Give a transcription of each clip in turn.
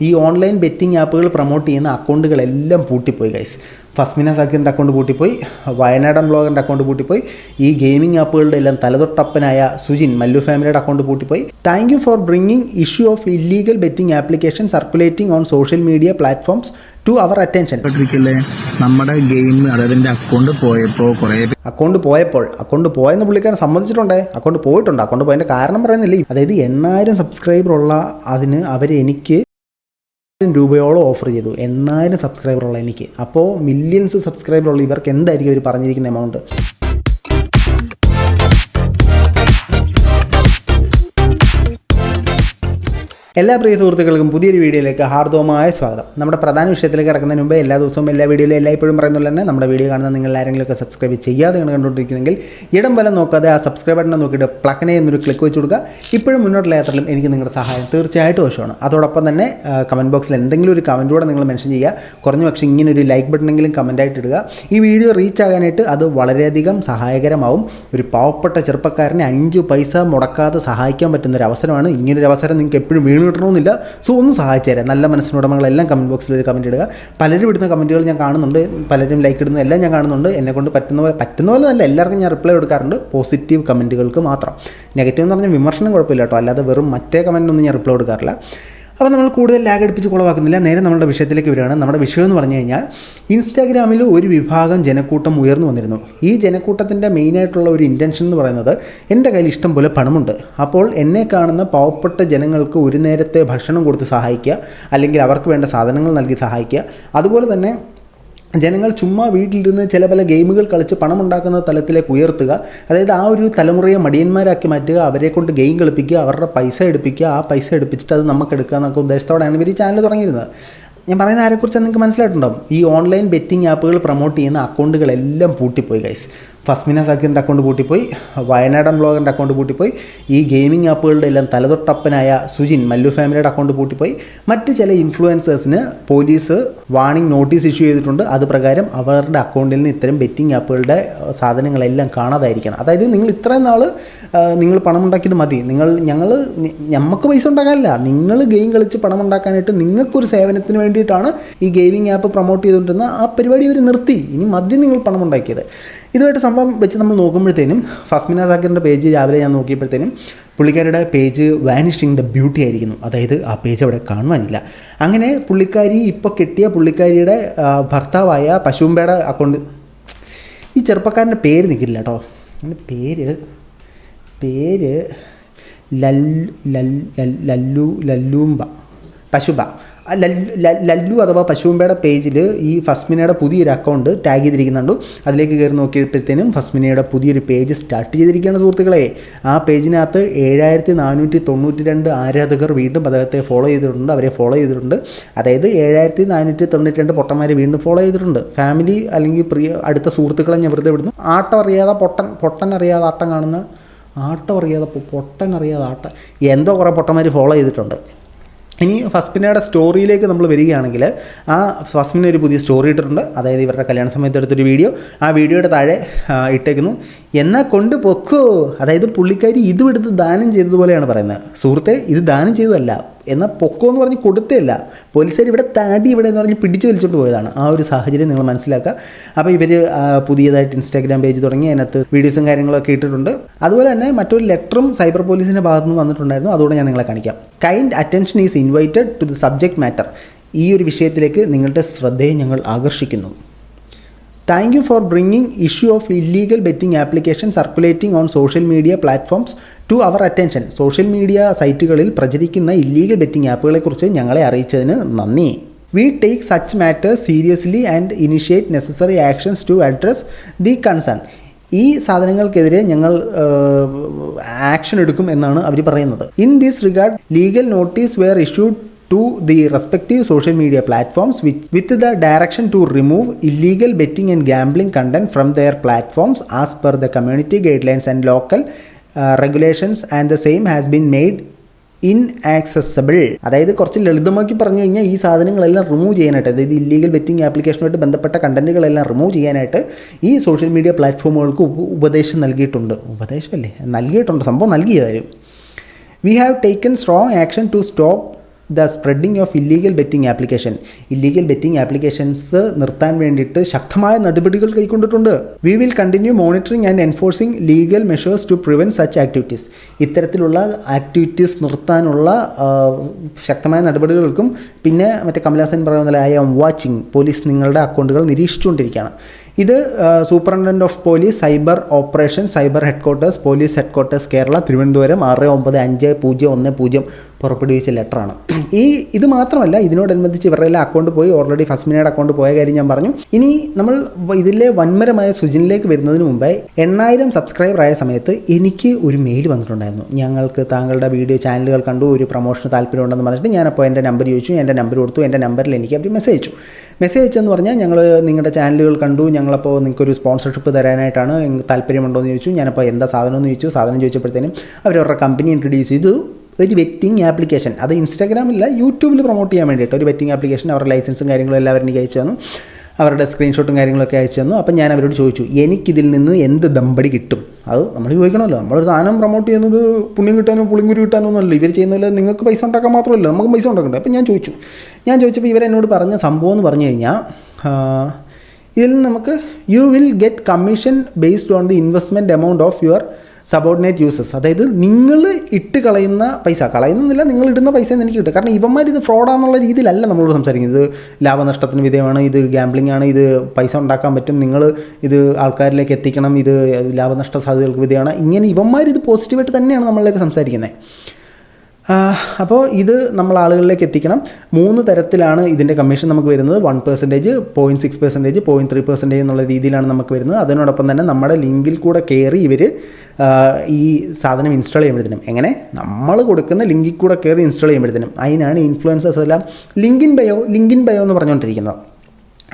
ഈ online betting ആപ്പുകൾ promote ചെയ്യുന്ന അക്കൗണ്ടുകളെല്ലാം പൂട്ടിപ്പോയി ഗൈസ്. ഫസ്മിന സാക്കിറിൻ്റെ അക്കൗണ്ട് പൂട്ടിപ്പോയി, വയനാടൻ ബ്ലോഗറിൻ്റെ അക്കൗണ്ട് പൂട്ടിപ്പോയി, ഈ ഗെയിമിംഗ് ആപ്പുകളുടെ എല്ലാം തലതൊട്ടപ്പനായ സുജിൻ മല്ലു ഫാമിലിയുടെ അക്കൗണ്ട് പൂട്ടിപ്പോയി. Thank you for bringing issue of illegal betting application circulating on social media platforms to our attention. നമ്മുടെ ഗെയിം അതായത് അക്കൗണ്ട് അക്കൗണ്ട് പോയെന്ന് പുള്ളിക്കാരൻ സമ്മതിച്ചിട്ടുണ്ടേ. അക്കൗണ്ട് പോയിട്ടുണ്ട്. അക്കൗണ്ട് പോയതിൻ്റെ കാരണം പറയുന്നില്ലേ, അതായത് 8000 സബ്സ്ക്രൈബറുള്ള അതിന് അവർ എനിക്ക് രൂപയോളം ഓഫർ ചെയ്തു. 8000 സബ്സ്ക്രൈബറുള്ള എനിക്ക്. അപ്പോൾ മില്യൺസ് സബ്സ്ക്രൈബറുള്ള ഇവർക്ക് എന്തായിരിക്കും ഇവർ പറഞ്ഞിരിക്കുന്ന എമൗണ്ട്? എല്ലാ പ്രിയ സുഹൃത്തുക്കൾക്കും പുതിയൊരു വീഡിയോയിലേക്ക് ഹാർദവമായ സ്വാഗതം. നമ്മുടെ പ്രധാന വിഷയത്തിലേക്ക് കിടക്കുന്നതിന് മുമ്പ് എല്ലാ ദിവസവും എല്ലാ വീഡിയോയിലും എല്ലായ്പ്പോഴും പറയുന്നത് തന്നെ നമ്മുടെ വീഡിയോ കാണുന്ന നിങ്ങൾ ആരെങ്കിലുമൊക്കെ സബ്സ്ക്രൈബ് ചെയ്യാതെ കണ്ടുകൊണ്ടിരിക്കുന്നെങ്കിൽ ഇടം വലം നോക്കാതെ ആ സബ്സ്ക്രൈബ് ബട്ടൺ നോക്കിയിട്ട് പ്ലക്കനെ എന്നൊരു ക്ലിക്ക് വെച്ച് കൊടുക്കുക. ഇപ്പോഴും മുന്നോട്ടുള്ള യാത്രയിലും എനിക്ക് നിങ്ങളുടെ സഹായം തീർച്ചയായിട്ടും ആവശ്യമാണ്. അതോടൊപ്പം തന്നെ കമൻറ്റ് ബോക്സിൽ എന്തെങ്കിലും ഒരു കമൻറ്റ് കൂടെ നിങ്ങൾ മെൻഷൻ ചെയ്യുക. കുറഞ്ഞ പക്ഷേ ഇങ്ങനെ ഒരു ലൈക്ക് ബട്ടണെങ്കിലും കമൻറ്റായിട്ട് ഇടുക. ഈ വീഡിയോ റീച്ച് ആകാനായിട്ട് അത് വളരെയധികം സഹായകരമാവും. ഒരു പാവപ്പെട്ട ചെറുപ്പക്കാരനെ 5 പൈസ മുടക്കാതെ സഹായിക്കാൻ പറ്റുന്നൊരു അവസരമാണ്. ഇങ്ങനൊരു അവസരം നിങ്ങൾക്ക് എപ്പോഴും കിട്ടണമെന്നില്ല. സോ ഒന്ന് സഹായിച്ചു തരാം. നല്ല മനസ്സിനുടമകളെല്ലാം കമൻറ്റ് ബോക്സിൽ ഒരു കമൻറ്റ് ഇടുക. പലരും ഇടുന്ന കമൻറ്റുകൾ ഞാൻ കാണുന്നുണ്ട്, പലരും ലൈക്ക് ഇടുന്ന എല്ലാം ഞാൻ കാണുന്നുണ്ട്. എന്നെക്കൊണ്ട് പറ്റുന്ന പോലെ നല്ല എല്ലാവർക്കും ഞാൻ റിപ്ലൈ കൊടുക്കാറുണ്ട്. പോസിറ്റീവ് കമൻറ്റുകൾക്ക് മാത്രം. നെഗറ്റീവ് എന്ന് പറഞ്ഞാൽ വിമർശനം കുഴപ്പമില്ല കേട്ടോ, അല്ലാതെ വെറും മറ്റേ കമൻറ്റിനൊന്നും ഞാൻ റിപ്ലൈ കൊടുക്കാറില്ല. അപ്പോൾ നമ്മൾ കൂടുതൽ ലാഗ് അടുപ്പിച്ച് കുളവാക്കുന്നില്ല, നേരെ നമ്മുടെ വിഷയത്തിലേക്ക് വരികയാണ്. നമ്മുടെ വിഷയം എന്ന് പറഞ്ഞു കഴിഞ്ഞാൽ, ഇൻസ്റ്റാഗ്രാമിൽ ഒരു വിഭാഗം ജനക്കൂട്ടം ഉയർന്നു വന്നിരുന്നു. ഈ ജനക്കൂട്ടത്തിൻ്റെ മെയിനായിട്ടുള്ള ഒരു ഇൻറ്റൻഷൻ എന്ന് പറയുന്നത്, എൻ്റെ കയ്യിൽ ഇഷ്ടം പോലെ പണമുണ്ട്, അപ്പോൾ എന്നെ കാണുന്ന പാവപ്പെട്ട ജനങ്ങൾക്ക് ഒരു നേരത്തെ ഭക്ഷണം കൊടുത്ത് സഹായിക്കുക, അല്ലെങ്കിൽ അവർക്ക് വേണ്ട സാധനങ്ങൾ നൽകി സഹായിക്കുക. അതുപോലെ തന്നെ ജനങ്ങൾ ചുമ്മാ വീട്ടിലിരുന്ന് ചില പല ഗെയിമുകൾ കളിച്ച് പണമുണ്ടാക്കുന്ന തലത്തിലേക്ക് ഉയർത്തുക. അതായത് ആ ഒരു തലമുറയെ മടിയന്മാരാക്കി മാറ്റുക, അവരെ കൊണ്ട് ഗെയിം കളിപ്പിക്കുക, അവരുടെ പൈസ എടുപ്പിക്കുക, ആ പൈസ എടുപ്പിച്ചിട്ട് അത് നമുക്ക് എടുക്കുക എന്നൊക്കെ ഉദ്ദേശത്തോടെയാണ് ഇവർ ഈ ചാനൽ തുടങ്ങിയിരുന്നത്. ഞാൻ പറയുന്ന ആരെക്കുറിച്ച് നിങ്ങൾക്ക് മനസ്സിലായിട്ടുണ്ടാവും. ഈ ഓൺലൈൻ ബെറ്റിംഗ് ആപ്പുകൾ പ്രൊമോട്ട് ചെയ്യുന്ന അക്കൗണ്ടുകളെല്ലാം പൂട്ടിപ്പോയി ഗൈസ്. ഫസ്മിന സാക്കിറിൻ്റെ അക്കൗണ്ട് പൂട്ടിപ്പോയി, വയനാടൻ ബ്ലോഗറിൻ്റെ അക്കൗണ്ട് പൂട്ടിപ്പോയി, ഈ ഗെയിമിംഗ് ആപ്പുകളുടെ എല്ലാം തലതൊട്ടപ്പനായ സുജിൻ മല്ലു ഫാമിലിയുടെ അക്കൗണ്ട് പൂട്ടിപ്പോയി. മറ്റ് ചില ഇൻഫ്ലുവൻസേഴ്സിന് പോലീസ് വാർണിംഗ് നോട്ടീസ് ഇഷ്യൂ ചെയ്തിട്ടുണ്ട്. അത് പ്രകാരം അവരുടെ അക്കൗണ്ടിൽ നിന്ന് ഇത്തരം ബെറ്റിംഗ് ആപ്പുകളുടെ സാധനങ്ങളെല്ലാം കാണാതായിരിക്കണം. അതായത് നിങ്ങൾ ഇത്രയും നാൾ നിങ്ങൾ പണമുണ്ടാക്കിയത് മതി, നമുക്ക് പൈസ ഉണ്ടാക്കാനില്ല, നിങ്ങൾ ഗെയിം കളിച്ച് പണമുണ്ടാക്കാനായിട്ട് നിങ്ങൾക്കൊരു സേവനത്തിന് വേണ്ടിയിട്ടാണ് ഈ ഗെയിമിംഗ് ആപ്പ് പ്രൊമോട്ട് ചെയ്തുകൊണ്ടിരുന്ന ആ പരിപാടി അവർ നിർത്തി. ഇനി മതി നിങ്ങൾ പണമുണ്ടാക്കിയത്. ഇതുമായിട്ട് സംഭവം വെച്ച് നമ്മൾ നോക്കുമ്പോഴത്തേനും ഫസ്മിന സാക്കിറിൻ്റെ പേജ് രാവിലെ ഞാൻ നോക്കിയപ്പോഴത്തേനും പുള്ളിക്കാരുടെ പേജ് വാനിഷിങ് ദ ബ്യൂട്ടി ആയിരിക്കുന്നു. അതായത് ആ പേജ് അവിടെ കാണുവാനില്ല. അങ്ങനെ പുള്ളിക്കാരി ഇപ്പോൾ കെട്ടിയ പുള്ളിക്കാരിയുടെ ഭർത്താവായ പശുമ്പയുടെ അക്കൗണ്ട്, ഈ ചെറുപ്പക്കാരൻ്റെ പേര് നിൽക്കില്ല കേട്ടോ. എൻ്റെ പേര് ലല്ലൂമ്പ പശുബ ലല്ലു അഥവാ പശുമ്പയുടെ പേജിൽ ഈ ഫസ്മിനയുടെ പുതിയൊരു അക്കൗണ്ട് ടാഗ് ചെയ്തിരിക്കുന്നുണ്ട്. അതിലേക്ക് കയറി നോക്കിയപ്പോഴത്തേനും ഫസ്മിനയുടെ പുതിയൊരു പേജ് സ്റ്റാർട്ട് ചെയ്തിരിക്കുകയാണ് സുഹൃത്തുക്കളെ. ആ പേജിനകത്ത് 7492 ആരാധകർ വീണ്ടും അദ്ദേഹത്തെ ഫോളോ ചെയ്തിട്ടുണ്ട്, അവരെ ഫോളോ ചെയ്തിട്ടുണ്ട്. അതായത് 7492 പൊട്ടന്മാർ വീണ്ടും ഫോളോ ചെയ്തിട്ടുണ്ട്. ഫാമിലി അല്ലെങ്കിൽ പ്രിയ അടുത്ത സുഹൃത്തുക്കളെ ഞാൻ വെറുതെ വിടുന്നു. ആട്ടം അറിയാതെ പൊട്ടൻ അറിയാതെ ആട്ടം കാണുന്ന, ആട്ടം അറിയാതെ പൊട്ടൻ അറിയാതെ ആട്ടം, എന്തോ കുറേ പൊട്ടന്മാർ ഫോളോ ചെയ്തിട്ടുണ്ട്. ഇനി ഫസ്മിനയുടെ സ്റ്റോറിയിലേക്ക് നമ്മൾ വരികയാണെങ്കിൽ, ആ ഫസ്മിന ഒരു പുതിയ സ്റ്റോറി ഇട്ടിട്ടുണ്ട്. അതായത് ഇവരുടെ കല്യാണ സമയത്ത് എടുത്തൊരു വീഡിയോ. ആ വീഡിയോയുടെ താഴെ ഇട്ടേക്കുന്നു, എന്നാൽ കൊണ്ട് പൊക്കോ. അതായത് പുള്ളിക്കാരി ഇതും എടുത്ത് ദാനം ചെയ്തതുപോലെയാണ് പറയുന്നത്. സുഹൃത്തെ, ഇത് ദാനം ചെയ്തതല്ല, എന്നാൽ പൊക്കോ എന്ന് പറഞ്ഞ് കൊടുത്തല്ല. പോലീസുകാർ ഇവിടെ ഇവിടെ എന്ന് പറഞ്ഞ് പിടിച്ച് വലിച്ചോണ്ട് പോയതാണ്. ആ ഒരു സാഹചര്യം നിങ്ങൾ മനസ്സിലാക്കുക. അപ്പോൾ ഇവർ പുതിയതായിട്ട് ഇൻസ്റ്റാഗ്രാം പേജ് തുടങ്ങി, അതിനകത്ത് വീഡിയോസും കാര്യങ്ങളൊക്കെ ഇട്ടിട്ടുണ്ട്. അതുപോലെ തന്നെ മറ്റൊരു ലെറ്ററും സൈബർ പോലീസിൻ്റെ ഭാഗത്തു നിന്ന് വന്നിട്ടുണ്ടായിരുന്നു. അതുകൊണ്ട് ഞാൻ നിങ്ങളെ കാണിക്കാം. Kind attention is invited to the subject matter. ഈ ഒരു വിഷയത്തിലേക്ക് നിങ്ങളുടെ ശ്രദ്ധയെ ഞങ്ങൾ ആകർഷിക്കുന്നു. Thank you for bringing issue of illegal betting application circulating on social media platforms to our attention. Social media സൈറ്റുകളിൽ പ്രചരിക്കുന്ന ഇല്ലീഗൽ ബെറ്റിംഗ് ആപ്പുകളെക്കുറിച്ച് ഞങ്ങളെ അറിയിച്ചതിന് നന്ദി. We take such matters seriously and initiate necessary actions to address the concern. ഈ സാധനങ്ങൾക്കെതിരെ ഞങ്ങൾ action എടുക്കും എന്നാണ് അവർ പറയുന്നത്. In this regard, legal notice were issued to the respective social media platforms with the direction to remove illegal betting and gambling content from their platforms as per the community guidelines and local regulations, and the same has been made inaccessible. അതായത് കുറച്ച് ലളിതമാക്കി പറഞ്ഞു കഴിഞ്ഞാൽ, ഈ സാധനങ്ങളെല്ലാം remove ചെയ്യാനായിട്ട്, അതായത് illegal betting ആപ്ലിക്കേഷനുമായിട്ട് ബന്ധപ്പെട്ട കണ്ടന്റുകളെല്ലാം remove ചെയ്യാനായിട്ട് ഈ സോഷ്യൽ മീഡിയ പ്ലാറ്റ്ഫോമുകൾക്ക് ഉപദേശം നൽകിയിട്ടുണ്ട്. ഉപദേശമല്ലേ, നൽകിയിട്ടുണ്ട്, സംഭവം നൽകിയതായിരുന്നു. We have taken strong action to stop the spreading of illegal betting application. Illegal betting applications നിർത്താൻ വേണ്ടിയിട്ട് ശക്തമായ നടപടികൾ കൈക്കൊണ്ടിട്ടുണ്ട്. We will continue monitoring and enforcing legal measures to prevent such activities. ഇത്തരത്തിലുള്ള ആക്ടിവിറ്റീസ് നിർത്താനുള്ള ശക്തമായ നടപടികൾക്കും പിന്നെ മറ്റേ കമലാസൻ പറയുന്ന ഐ ആം വാച്ചിങ്, പോലീസ് നിങ്ങളുടെ അക്കൗണ്ടുകൾ നിരീക്ഷിച്ചുകൊണ്ടിരിക്കുകയാണ്. ഇത് superintendent of police cyber operation cyber headquarters police headquarters Kerala Thiruvananthapuram 6951010 പുറപ്പെടുവിച്ച ലെറ്ററാണ്. ഇത് മാത്രമല്ല, ഇതിനോടനുബന്ധിച്ച് ഇവരുടെ എല്ലാം അക്കൗണ്ട് പോയി. ഓൾറെഡി ഫസ്മിനയുടെ അക്കൗണ്ട് പോയ കാര്യം ഞാൻ പറഞ്ഞു. ഇനി നമ്മൾ ഇതിലെ വൻമരമായ സുജിനിലേക്ക് വരുന്നതിന് മുമ്പേ 8000 സബ്സ്ക്രൈബർ ആയ സമയത്ത് എനിക്ക് ഒരു മെയിൽ വന്നിട്ടുണ്ടായിരുന്നു. ഞങ്ങൾക്ക് താങ്കളുടെ വീഡിയോ ചാനലുകൾ കണ്ടു, ഒരു പ്രൊമോഷന് താല്പര്യമുണ്ടെന്ന് പറഞ്ഞിട്ട് ഞാനപ്പോൾ എൻ്റെ നമ്പർ ചോദിച്ചു. എൻ്റെ നമ്പർ കൊടുത്തു. എൻ്റെ നമ്പറിൽ എനിക്ക് അവർ മെസ്സേജ് അയച്ചു. മെസ്സേജ് അയച്ചെന്ന് പറഞ്ഞാൽ ഞങ്ങൾ നിങ്ങളുടെ ചാനലുകൾ കണ്ടു, ഞങ്ങളപ്പോൾ നിങ്ങൾക്കൊരു സ്പോൺസർഷിപ്പ് തരാനായിട്ടാണ്, താല്പര്യമുണ്ടോ എന്ന് ചോദിച്ചു. ഞാനപ്പോൾ എന്താ സാധനം എന്ന് ചോദിച്ചു. സാധനം ചോദിച്ചപ്പോഴത്തേനും അവരവരുടെ കമ്പനി ഇൻട്രൊഡ്യൂസ് ചെയ്തു. ഒരു ബെറ്റിംഗ് ആപ്ലിക്കേഷൻ, അത് ഇൻസ്റ്റാഗ്രാമില്ല യൂട്യൂബിൽ പ്രൊമോട്ട് ചെയ്യാൻ വേണ്ടിയിട്ട് ഒരു ബെറ്റിംഗ് ആപ്ലിക്കേഷൻ. അവരുടെ ലൈസൻസും കാര്യങ്ങളും എല്ലാവരും എനിക്ക് അയച്ചു തന്നു. അവരുടെ സ്ക്രീൻഷോട്ടും കാര്യങ്ങളൊക്കെ അയച്ചു തന്നു. അപ്പം ഞാൻ അവരോട് ചോദിച്ചു, എനിക്കിതിൽ നിന്ന് എന്ത് ദമ്പടി കിട്ടും? അത് നമ്മൾ ചോദിക്കണമല്ലോ. നമ്മളൊരു സാധനം പ്രൊമോട്ട് ചെയ്യുന്നത് പുണ്യം കിട്ടാനോ പുളിങ്കുരി കിട്ടാനോ ഒന്നുമല്ല. ഇവർ ചെയ്യുന്നില്ല, നിങ്ങൾക്ക് പൈസ ഉണ്ടാക്കാൻ മാത്രമല്ല, നമുക്ക് പൈസ ഉണ്ടാക്കണ്ടേ. അപ്പം ഞാൻ ചോദിച്ചപ്പോൾ ഇവരെന്നോട് പറഞ്ഞ സംഭവം എന്ന് പറഞ്ഞു കഴിഞ്ഞാൽ, ഇതിൽ നിന്ന് നമുക്ക് you will get commission based on the investment amount of your subordinate users. അതായത് നിങ്ങൾ ഇട്ട് കളയുന്ന പൈസ, കളയുന്നില്ല, നിങ്ങൾ ഇടുന്ന പൈസ എനിക്ക് കിട്ടും. കാരണം ഇവന്മാർ ഇത് ഫ്രോഡാന്നുള്ള രീതിയിലല്ല നമ്മളോട് സംസാരിക്കുന്നത്. ഇത് ലാഭനഷ്ടത്തിന് വിധേയമാണ്, ഇത് ഗാംബ്ലിംഗ് ആണ്, ഇത് പൈസ ഉണ്ടാക്കാൻ പറ്റും, നിങ്ങൾ ഇത് ആൾക്കാരിലേക്ക് എത്തിക്കണം, ഇത് ലാഭനഷ്ട സാധ്യതകൾക്ക് വിധേയമാണ്. ഇങ്ങനെ ഇവന്മാർ ഇത് പോസിറ്റീവായിട്ട് തന്നെയാണ് നമ്മളിലേക്ക് സംസാരിക്കുന്നത്. അപ്പോൾ ഇത് നമ്മൾ ആളുകളിലേക്ക് എത്തിക്കണം. 3 തരത്തിലാണ് ഇതിൻ്റെ കമ്മീഷൻ നമുക്ക് വരുന്നത്. 1%, 0.6%, 0.3% എന്നുള്ള രീതിയിലാണ് നമുക്ക് വരുന്നത്. അതിനോടൊപ്പം തന്നെ നമ്മുടെ ലിങ്കിൽ കൂടെ കയറി ഇവർ ഈ സാധനം ഇൻസ്റ്റാൾ ചെയ്യുമ്പോഴത്തേനും, എങ്ങനെ നമ്മൾ കൊടുക്കുന്ന ലിങ്കിൽ കൂടെ കയറി ഇൻസ്റ്റാൾ ചെയ്യുമ്പോഴത്തേനും, അതിനാണ് ഇൻഫ്ലുവൻസേഴ്സ് എല്ലാം ലിങ്കിൻ ബയോ എന്ന് പറഞ്ഞുകൊണ്ടിരിക്കുന്നത്.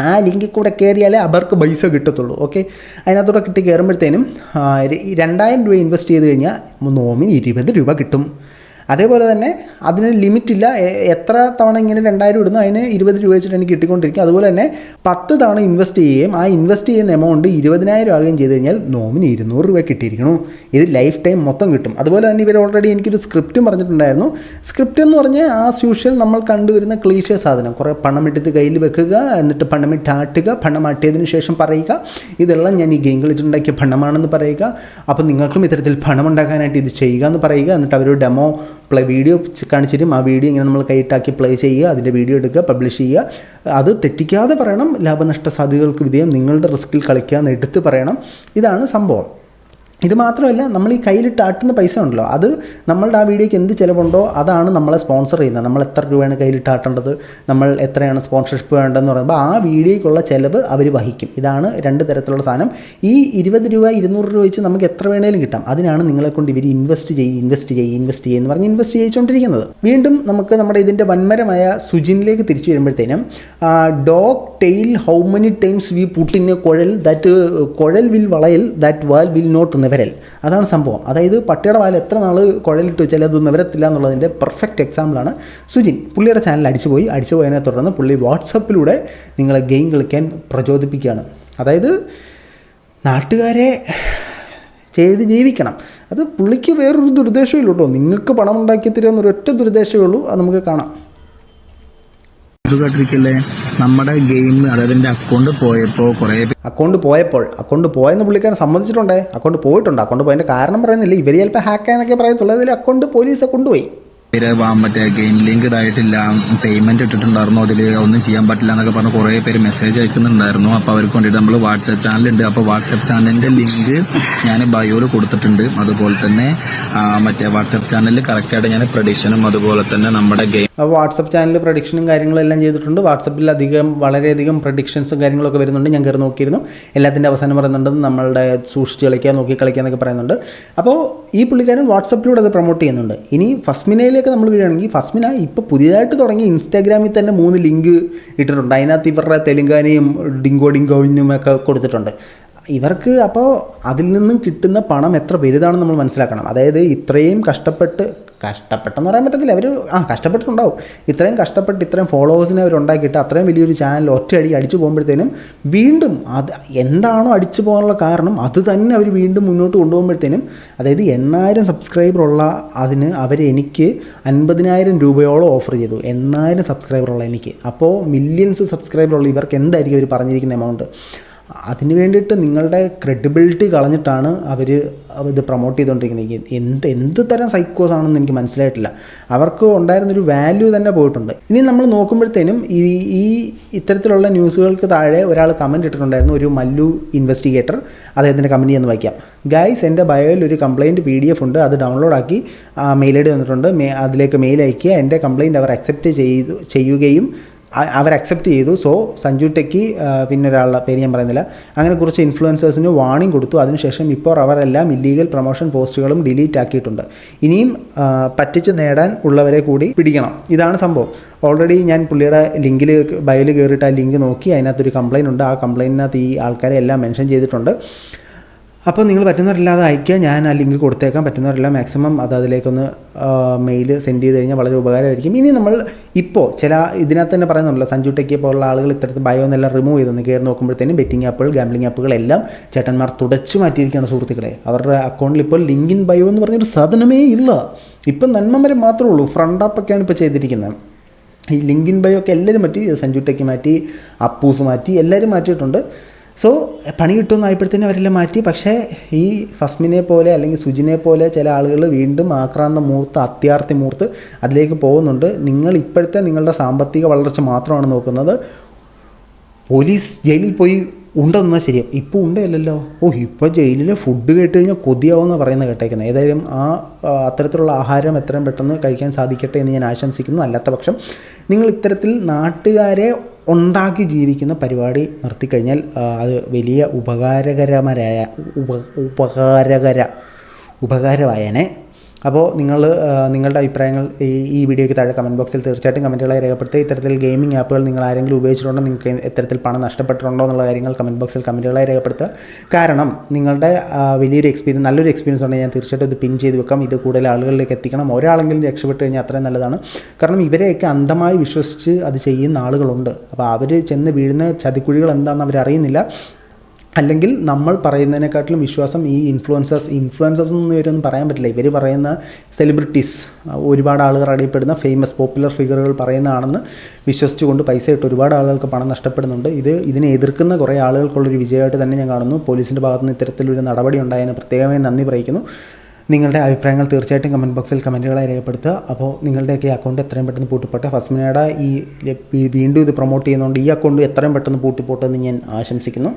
ആ ലിങ്കിൽ കൂടെ കയറിയാലേ അവർക്ക് പൈസ കിട്ടത്തുള്ളൂ. ഓക്കെ, അതിനകത്തൂടെ കിട്ടി കയറുമ്പോഴത്തേനും 2000 രൂപ ഇൻവെസ്റ്റ് ചെയ്ത് കഴിഞ്ഞാൽ നോമിന് 20 രൂപ കിട്ടും. അതേപോലെ തന്നെ അതിന് ലിമിറ്റില്ല, എത്ര തവണ ഇങ്ങനെ 2000 ഇടുന്നു അതിന് 20 രൂപ വെച്ചിട്ട് എനിക്ക് കിട്ടിക്കൊണ്ടിരിക്കും. അതുപോലെ തന്നെ 10 തവണ ഇൻവെസ്റ്റ് ചെയ്യുകയും ആ ഇൻവെസ്റ്റ് ചെയ്യുന്ന എമൗണ്ട് 20,000 ആകുകയും ചെയ്ത് കഴിഞ്ഞാൽ നോമിന് 200 രൂപ കിട്ടിയിരിക്കണം. ഇത് ലൈഫ് ടൈം മൊത്തം കിട്ടും. അതുപോലെ തന്നെ ഇവർ ഓൾറെഡി എനിക്കൊരു സ്ക്രിപ്റ്റും പറഞ്ഞിട്ടുണ്ടായിരുന്നു. സ്ക്രിപ്റ്റ് എന്ന് പറഞ്ഞാൽ ആസ് യൂഷ്വൽ നമ്മൾ കണ്ടുവരുന്ന ക്ലീഷേ സാധനം, കുറേ പണമെടുത്ത് കയ്യിൽ വെക്കുക, എന്നിട്ട് പണമിട്ടാട്ടുക, പണമാട്ടിയതിന് ശേഷം പറയുക ഇതെല്ലാം ഞാൻ ഈ ഗെയിം കളിച്ചിട്ടുണ്ടാക്കിയ പണമാണെന്ന് പറയുക, അപ്പോൾ നിങ്ങൾക്കും ഇത്തരത്തിൽ പണം ഉണ്ടാക്കാനായിട്ട് ഇത് ചെയ്യുക എന്ന് പറയുക. എന്നിട്ട് അവർ ഡെമോ വീഡിയോ കാണിച്ചിട്ടും ആ വീഡിയോ ഇങ്ങനെ നമ്മൾ കൈയിട്ടാക്കി പ്ലേ ചെയ്യുക, അതിൻ്റെ വീഡിയോ എടുക്കുക, പബ്ലിഷ് ചെയ്യുക. അത് തെറ്റിക്കാതെ പറയണം, ലാഭനഷ്ട സാധ്യതകൾക്ക് വിധേയം നിങ്ങളുടെ റിസ്കിൽ കളിക്കുക എന്ന് എടുത്ത് പറയണം. ഇതാണ് സംഭവം. ഇത് മാത്രമല്ല, നമ്മൾ ഈ കയ്യിലിട്ട് ആട്ടുന്ന പൈസ ഉണ്ടല്ലോ, അത് നമ്മളുടെ ആ വീഡിയോയ്ക്ക് എന്ത് ചിലവുണ്ടോ അതാണ് നമ്മളെ സ്പോൺസർ ചെയ്യുന്നത്. നമ്മൾ എത്ര രൂപയാണ് കയ്യിലിട്ട് ആട്ടേണ്ടത്, നമ്മൾ എത്രയാണ് സ്പോൺസർഷിപ്പ് വേണ്ടതെന്ന് പറയുമ്പോൾ ആ വീഡിയോയ്ക്കുള്ള ചിലവ് അവർ വഹിക്കും. ഇതാണ് 2 തരത്തിലുള്ള സാധനം. ഈ 20 രൂപ 200 രൂപ വെച്ച് നമുക്ക് എത്ര വേണേലും കിട്ടാം. അതിനാണ് നിങ്ങളെ കൊണ്ട് ഇവർ ഇൻവെസ്റ്റ് ചെയ്യുമെന്ന് പറഞ്ഞ് ഇൻവെസ്റ്റ് ചെയ്യിച്ചുകൊണ്ടിരിക്കുന്നത്. വീണ്ടും നമുക്ക് നമ്മുടെ ഇതിൻ്റെ വൻമരമായ സുജിനിലേക്ക് തിരിച്ചു വരുമ്പോഴത്തേനും, dog tail how many times we put in a കുഴൽ ദാറ്റ് കുഴൽ വിൽ വളയൽ ദാറ്റ് വാൽ വിൽ നോട്ട് നിവരൽ. അതാണ് സംഭവം. അതായത് പട്ടിയുടെ വായിൽ എത്ര നാൾ കുഴലിട്ട് വെച്ചാൽ അത് നിവരത്തില്ല എന്നുള്ളതിൻ്റെ പെർഫെക്റ്റ് എക്സാമ്പിളാണ് സുജിൻ. പുള്ളിയുടെ ചാനൽ അടിച്ചു പോയതിനെ തുടർന്ന് പുള്ളി വാട്സപ്പിലൂടെ നിങ്ങളെ ഗെയിം കളിക്കാൻ പ്രചോദിപ്പിക്കുകയാണ്. അതായത് നാട്ടുകാരെ ചെയ്ത് ജീവിക്കണം. അത് പുള്ളിക്ക് വേറൊരു ദുരുദ്ദേശമേ ഉള്ളൂ കേട്ടോ. നിങ്ങൾക്ക് പണം ഉണ്ടാക്കി തരുമെന്നൊരു ഒറ്റ ദുരുദ്ദേശമേ ഉള്ളൂ. അത് നമുക്ക് കാണാം. കേട്ടിരിക്കല്ലേ, നമ്മുടെ ഗെയിം അതായത് എൻ്റെ അക്കൗണ്ട് അക്കൗണ്ട് പോയെന്ന് പുള്ളിക്കാരൻ സമ്മതിച്ചിട്ടുണ്ടേ. അക്കൗണ്ട് പോയതിൻ്റെ കാരണം പറയുന്നില്ല. ഇവർ ചിലപ്പോൾ ഹാക്കായെന്നൊക്കെ പറയത്തുള്ളൂ. അതിൽ അക്കൗണ്ട് പോലീസ് കൊണ്ടുപോയി. മറ്റേ ഗെയിം ലിങ്ക് ഇതായിട്ടില്ല, പേയ്മെന്റ് ഇട്ടിട്ടുണ്ടായിരുന്നു, അതിൽ ഒന്നും ചെയ്യാൻ പറ്റില്ല എന്നൊക്കെ പറഞ്ഞ് കുറേ പേര് മെസ്സേജ് അയക്കുന്നുണ്ടായിരുന്നു. അപ്പോൾ അവർക്ക് വേണ്ടിയിട്ട് നമ്മൾ വാട്സ്ആപ്പ് ചാനലുണ്ട്. അപ്പോൾ വാട്സ്ആപ്പ് ചാനലിന്റെ ലിങ്ക് ഞാൻ ബയോയിൽ കൊടുത്തിട്ടുണ്ട്. അതുപോലെ തന്നെ മറ്റേ വാട്സ്ആപ്പ് ചാനലിൽ കറക്റ്റായിട്ട് ഞാൻ പ്രഡിക്ഷനും അതുപോലെ തന്നെ നമ്മുടെ ഗെയിം വാട്സ്ആപ്പ് ചാനലിൽ പ്രഡിക്ഷനും കാര്യങ്ങളും എല്ലാം ചെയ്തിട്ടുണ്ട്. വാട്സപ്പിൽ വളരെയധികം പ്രഡിക്ഷൻസും കാര്യങ്ങളൊക്കെ വരുന്നുണ്ട്. ഞാൻ കയറി നോക്കിയിരുന്നു. എല്ലാത്തിൻ്റെ അവസാനം പറയുന്നുണ്ട് നമ്മളുടെ സൂക്ഷിച്ച് കളിക്കുക, നോക്കി കളിക്കുക എന്നൊക്കെ പറയുന്നുണ്ട്. അപ്പോൾ ഈ പുള്ളിക്കാരൻ വാട്സപ്പിലൂടെ അത് പ്രൊമോട്ട് ചെയ്യുന്നുണ്ട്. ഇനി ഫസ്മിനയിലേക്ക് നമ്മൾ വീഴുകയാണെങ്കിൽ, ഫസ്മിന ഇപ്പോൾ പുതിയതായിട്ട് തുടങ്ങി ഇൻസ്റ്റാഗ്രാമിൽ തന്നെ 3 ലിങ്ക് ഇട്ടിട്ടുണ്ട്. അതിനകത്ത് ഇവരുടെ തെലുങ്കാനയും ഡിങ്കോയും ഒക്കെ കൊടുത്തിട്ടുണ്ട്. ഇവർക്ക് അപ്പോൾ അതിൽ നിന്നും കിട്ടുന്ന പണം എത്ര വലുതാണെന്ന് നമ്മൾ മനസ്സിലാക്കണം. അതായത് ഇത്രയും കഷ്ടപ്പെട്ട് കഷ്ടപ്പെട്ടെന്ന് പറയാൻ പറ്റത്തില്ല, അവർ കഷ്ടപ്പെട്ടിട്ടുണ്ടാവും. ഇത്രയും കഷ്ടപ്പെട്ട് ഇത്രയും ഫോളോവേഴ്സിനെ അവർ ഉണ്ടാക്കിയിട്ട് അത്രയും വലിയൊരു ചാനൽ ഒറ്റയടി അടിച്ചു പോകുമ്പോഴത്തേനും വീണ്ടും അത് എന്താണോ അടിച്ചു പോകാനുള്ള കാരണം അത് തന്നെ അവർ വീണ്ടും മുന്നോട്ട് കൊണ്ടുപോകുമ്പോഴത്തേനും, അതായത് 8000 സബ്സ്ക്രൈബറുള്ള അതിന് എനിക്ക് 50,000 രൂപയോളം ഓഫർ ചെയ്തു. 8000 സബ്സ്ക്രൈബറുള്ള എനിക്ക്. അപ്പോൾ മില്യൺസ് സബ്സ്ക്രൈബറുള്ള ഇവർക്ക് എന്തായിരിക്കും അവർ പറഞ്ഞിരിക്കുന്ന എമൗണ്ട്? അതിന് വേണ്ടിയിട്ട് നിങ്ങളുടെ ക്രെഡിബിലിറ്റി കളഞ്ഞിട്ടാണ് അവർ ഇത് പ്രൊമോട്ട് ചെയ്തുകൊണ്ടിരിക്കുന്നത്. എന്ത് തരം സൈക്കോസ് ആണെന്ന് എനിക്ക് മനസ്സിലായിട്ടില്ല. അവർക്ക് ഉണ്ടായിരുന്നൊരു വാല്യൂ തന്നെ പോയിട്ടുണ്ട്. ഇനി നമ്മൾ നോക്കുമ്പോഴത്തേനും ഈ ഇത്തരത്തിലുള്ള ന്യൂസുകൾക്ക് താഴെ ഒരാൾ കമൻറ്റ് ഇട്ടിട്ടുണ്ടായിരുന്നു, ഒരു മല്ലു ഇൻവെസ്റ്റിഗേറ്റർ. അദ്ദേഹത്തിൻ്റെ കമൻറ്റ് എന്ന് വായിക്കാം. ഗൈസ്, എൻ്റെ ബയോയിൽ ഒരു കംപ്ലയിൻറ്റ് PDF ഉണ്ട്, അത് ഡൗൺലോഡ് ആക്കി മെയിൽ ID തന്നിട്ടുണ്ട്, അതിലേക്ക് മെയിൽ അയക്കുക. എൻ്റെ കംപ്ലയിൻറ്റ് അവർ ചെയ്യുകയും അവർ അക്സെപ്റ്റ് ചെയ്തു. സോ സഞ്ജു ടെക്കി, പിന്നെ ഒരാളുടെ പേര് ഞാൻ പറയുന്നില്ല, അങ്ങനെ കുറച്ച് ഇൻഫ്ലുവൻസേഴ്സിന് വാർണിംഗ് കൊടുത്തു. അതിനുശേഷം ഇപ്പോൾ അവരെല്ലാം ഇല്ലീഗൽ പ്രൊമോഷൻ പോസ്റ്റുകളും ഡിലീറ്റ് ആക്കിയിട്ടുണ്ട്. ഇനിയും പറ്റിച്ച് നേടാൻ ഉള്ളവരെ കൂടി പിടിക്കണം. ഇതാണ് സംഭവം. ഓൾറെഡി ഞാൻ പുള്ളിയുടെ ലിങ്കിൽ ബയോയിൽ കയറിയിട്ട് ആ ലിങ്ക് നോക്കി, അതിനകത്തൊരു കംപ്ലയിൻ്റ് ഉണ്ട്. ആ കംപ്ലയിൻറ്റിനകത്ത് ഈ ആൾക്കാരെ എല്ലാം മെൻഷൻ ചെയ്തിട്ടുണ്ട്. അപ്പോൾ നിങ്ങൾ പറ്റുന്നവരില്ലാതെ അയക്കുക. ഞാൻ ആ ലിങ്ക് കൊടുത്തേക്കാൻ. പറ്റുന്നവരെല്ലാം മാക്സിമം അതിലേക്കൊന്ന് മെയിൽ സെൻഡ് ചെയ്ത് കഴിഞ്ഞാൽ വളരെ ഉപകാരമായിരിക്കും. ഇനി നമ്മൾ ഇപ്പോൾ ഇതിനകത്ത് തന്നെ പറയുന്നുണ്ടല്ലോ, സഞ്ജു ടെക്കിയെ പോലുള്ള ആളുകൾ ഇത്തരത്തിൽ ബയോ എന്നെല്ലാം റിമൂവ് ചെയ്തെന്ന് കയറി നോക്കുമ്പോഴത്തേനും ബെറ്റിംഗ് ആപ്പുകൾ, ഗാംബ്ലിംഗ് ആപ്പുകളെല്ലാം ചേട്ടന്മാർ തുടച്ചു മാറ്റിയിരിക്കുകയാണ് സുഹൃത്തുക്കളെ. അവരുടെ അക്കൗണ്ടിൽ ഇപ്പോൾ ലിങ്ക് ഇൻ ബയോ എന്ന് പറഞ്ഞൊരു സാധനമേ ഇല്ല. ഇപ്പം നന്മമരം മാത്രമേ ഉള്ളൂ. ഫ്രണ്ട് ആപ്പൊക്കെയാണ് ഇപ്പോൾ ചെയ്തിരിക്കുന്നത്. ഈ ലിങ്ക് ഇൻ ബയോ ഒക്കെ എല്ലാവരും മാറ്റി. സഞ്ജു ടെക്കി മാറ്റി, അപ്പൂസ് മാറ്റി, എല്ലാവരും മാറ്റിയിട്ടുണ്ട്. സോ പണി കിട്ടുമെന്നായപ്പോഴത്തേനും അവരെല്ലാം മാറ്റി. പക്ഷേ ഈ ഫസ്മിനെ പോലെ അല്ലെങ്കിൽ സുജിനെ പോലെ ചില ആളുകൾ വീണ്ടും ആക്രാന്ത മൂർത്ത്, അത്യാർത്ഥി മൂർത്ത് അതിലേക്ക് പോകുന്നുണ്ട്. നിങ്ങൾ ഇപ്പോഴത്തെ നിങ്ങളുടെ സാമ്പത്തിക വളർച്ച മാത്രമാണ് നോക്കുന്നത്. പോലീസ് ജയിലിൽ പോയി ഉണ്ടെന്നാൽ ശരിയാ, ഇപ്പോൾ ഉണ്ടല്ലോ. ഇപ്പോൾ ജയിലിൽ ഫുഡ് കേട്ട് കഴിഞ്ഞാൽ കൊതിയാവുമെന്ന് പറയുന്നത് കേട്ടേക്കുന്നത്. ഏതായാലും അത്തരത്തിലുള്ള ആഹാരം എത്രയും പെട്ടെന്ന് കഴിക്കാൻ സാധിക്കട്ടെ എന്ന് ഞാൻ ആശംസിക്കുന്നു. അല്ലാത്ത പക്ഷം നിങ്ങൾ ഇത്തരത്തിൽ നാട്ടുകാരെ ഉണ്ടാക്കി ജീവിക്കുന്ന പരിപാടി നിർത്തിക്കഴിഞ്ഞാൽ അത് വലിയ ഉപകാരമായേനെ. അപ്പോൾ നിങ്ങളുടെ അഭിപ്രായങ്ങൾ ഈ വീഡിയോയ്ക്ക് താഴെ കമൻറ്റ് ബോക്സിൽ തീർച്ചയായിട്ടും കമൻറ്റുകളായി രേഖപ്പെടുത്തുക. ഇത്തരത്തിൽ ഗെയിമിംഗ് ആപ്പുകൾ നിങ്ങൾ ആരെങ്കിലും ഉപയോഗിച്ചിട്ടുണ്ടോ, നിങ്ങൾക്ക് ഇത്തരത്തിൽ പണം നഷ്ടപ്പെട്ടിട്ടുണ്ടോ എന്നുള്ള കാര്യങ്ങൾ കമൻറ്റ് ബോക്സിൽ കമൻറ്റുകളായി രേഖപ്പെടുത്തുക. കാരണം നിങ്ങളുടെ നല്ലൊരു എക്സ്പീരിയൻസ് ഉണ്ടെങ്കിൽ ഞാൻ തീർച്ചയായിട്ടും ഇത് പിൻ ചെയ്ത് വെക്കാം. ഇത് കൂടുതൽ ആളുകളിലേക്ക് എത്തിക്കണം. ഒരാളെങ്കിലും രക്ഷപ്പെട്ട് കഴിഞ്ഞാൽ അത്രയും നല്ലതാണ്. കാരണം ഇവരെയൊക്കെ അന്ധമായി വിശ്വസിച്ച് അത് ചെയ്യുന്ന ആളുകളുണ്ട്. അപ്പോൾ അവർ ചെന്ന് വീഴുന്ന ചതിക്കുഴികൾ എന്താണെന്ന് അവരറിയുന്നില്ല. അല്ലെങ്കിൽ നമ്മൾ പറയുന്നതിനെക്കാട്ടിലും വിശ്വാസം ഈ ഇൻഫ്ലുവൻസേഴ്സ് ഒന്നും ഇവരൊന്നും പറയാൻ പറ്റില്ല. ഇവർ പറയുന്ന സെലിബ്രിറ്റീസ്, ഒരുപാട് ആളുകൾ അറിയപ്പെടുന്ന ഫേമസ് പോപ്പുലർ ഫിഗറുകൾ പറയുന്നതാണെന്ന് വിശ്വസിച്ചുകൊണ്ട് പൈസ ഇട്ട് ഒരുപാട് ആളുകൾക്ക് പണം നഷ്ടപ്പെടുന്നുണ്ട്. ഇതിനെ എതിർക്കുന്ന കുറേ ആളുകൾക്കുള്ളൊരു വിജയമായിട്ട് തന്നെ ഞാൻ കാണുന്നു. പോലീസിൻ്റെ ഭാഗത്തുനിന്ന് ഇത്തരത്തിലൊരു നടപടി ഉണ്ടായതിന് പ്രത്യേകമായി നന്ദി പറയുന്നു. നിങ്ങളുടെ അഭിപ്രായങ്ങൾ തീർച്ചയായിട്ടും കമൻറ്റ് ബോക്സിൽ കമൻറ്റുകളായി രേഖപ്പെടുത്തുക. അപ്പോൾ നിങ്ങളുടെയൊക്കെ അക്കൗണ്ട് എത്രയും പെട്ടെന്ന് പൂട്ടിപ്പോട്ടെ. ഫസ്മിനയുടെ വീണ്ടും ഇത് പ്രൊമോട്ട് ചെയ്യുന്നതുകൊണ്ട് ഈ അക്കൗണ്ട് എത്രയും പെട്ടെന്ന് പൂട്ടിപ്പോട്ടെ എന്ന് ഞാൻ ആശംസിക്കുന്നു.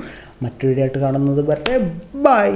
മറ്റൊരു വീഡിയോ ആയിട്ട് കാണുന്നത് വരെ ബൈ.